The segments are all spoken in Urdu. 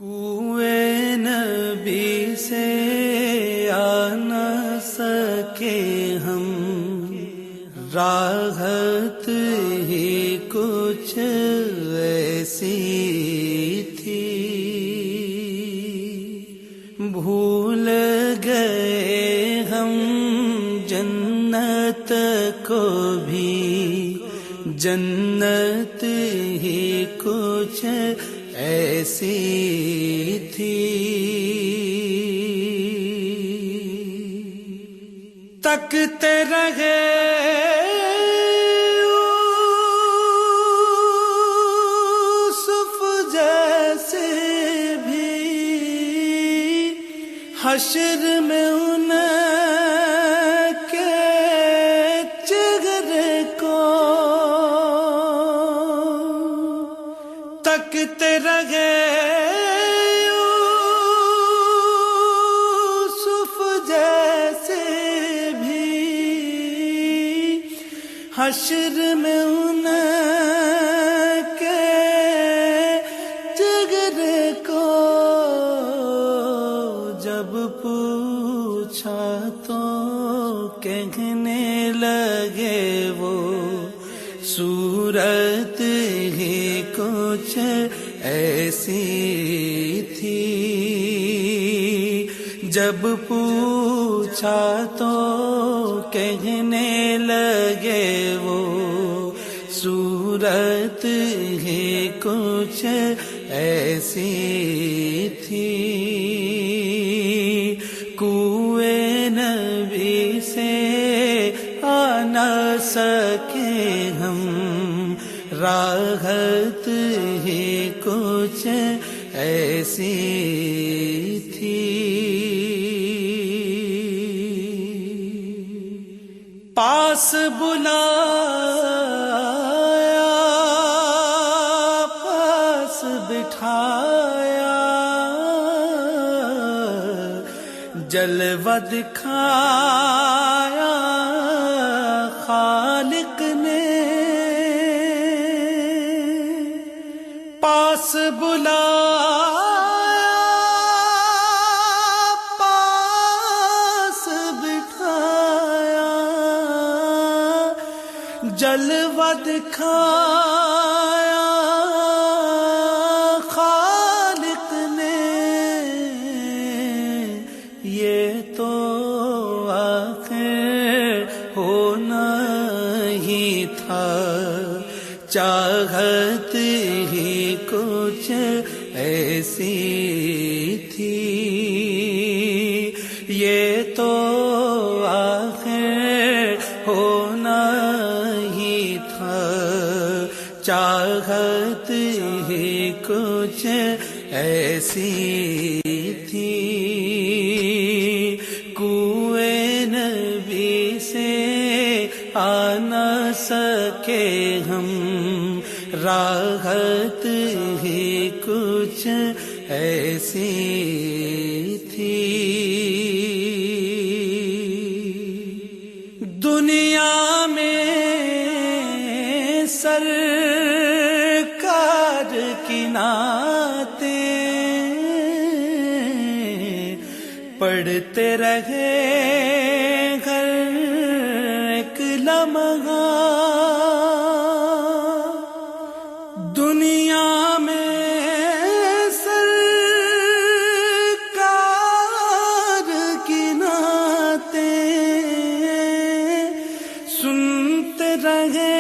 کوئے نبی سے آ نہ سکے ہم، راحت ہی کچھ ایسی تھی، بھول گئے ہم جنت کو بھی، جنت ہی کچھ ایسی تھی، تکتے رہے یوسف جیسے بھی، حشر میں ان کے چہرے کو تکتے رہے یوسف جیسے بھی، حشر میں ان کے چہرے کو جب پوچھا تو کہنے لگے وہ صورت ہی کچھ ایسی تھی، جب پوچھا تو کہنے لگے وہ صورت ہی کچھ ایسی تھی، کوئے نبی سے آ نہ سکے ہم، راحت ہی کچھ ایسی تھی، پاس بلایا پاس بٹھایا، جلوہ دکھایا خالق نے، پاس بلایا پاس بٹھایا، جلوہ دکھایا خالق نے، یہ تو آخر ہونا ہی تھا، چاہت ہی کچھ ایسی تھی، یہ تو آخر ہونا ہی تھا، چاہت ہی کچھ ایسی تھی، کوئے نبی سے آ نہ سکے ہم، راحت ہی کچھ ایسی تھی، دنیا میں سرکار کی نعتیں پڑھتے رہے ہر ایک لمحہ، دنیا میں سرکار کی نعتیں سنتے رہے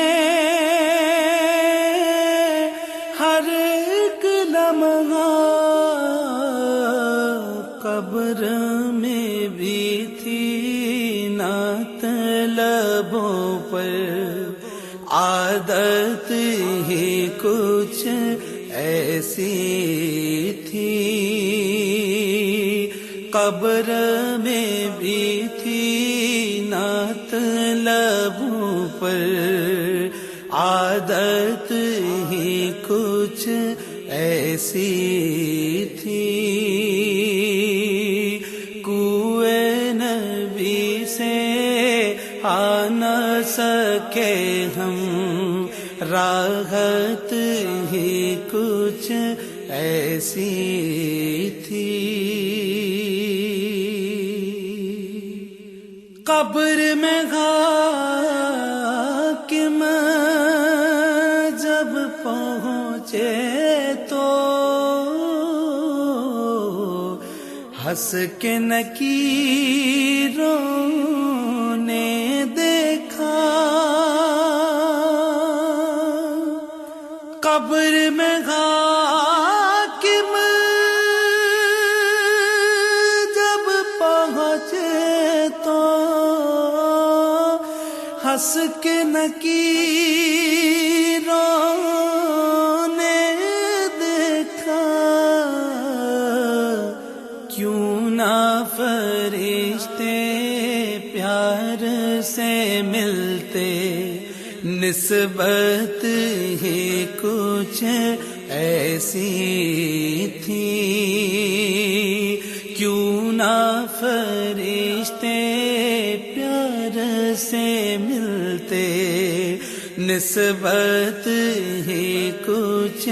ہر ایک لمحہ، قبر میں بھی تھی نعت لبوں پر، عادت ہی کچھ ایسی تھی، قبر میں بھی تھی نعت لبوں پر، عادت ہی کچھ ایسی تھی، کوئے نبی سے آ نہ سکے ہم، راحت ہی کچھ ایسی ایسی تھی. قبر میں حاکم جب پہنچے تو ہنس کے نکیروں نے دیکھا. قبر میں حاکم جب پہنچے تو ہنس کے نکیروں نے دیکھا. کیوں نہ فرشتے پیار سے ملتے، نسبت ہی کچھ ایسی تھی. کیوں نہ فرشتے پیار سے ملتے، نسبت ہی کچھ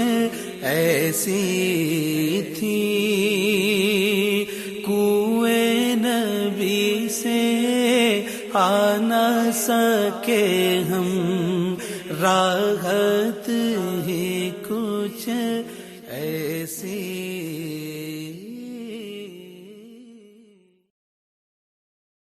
ایسی تھی. کوئے نبی سے آ نہ سکے ہم، راحت ہی کچھ ایسی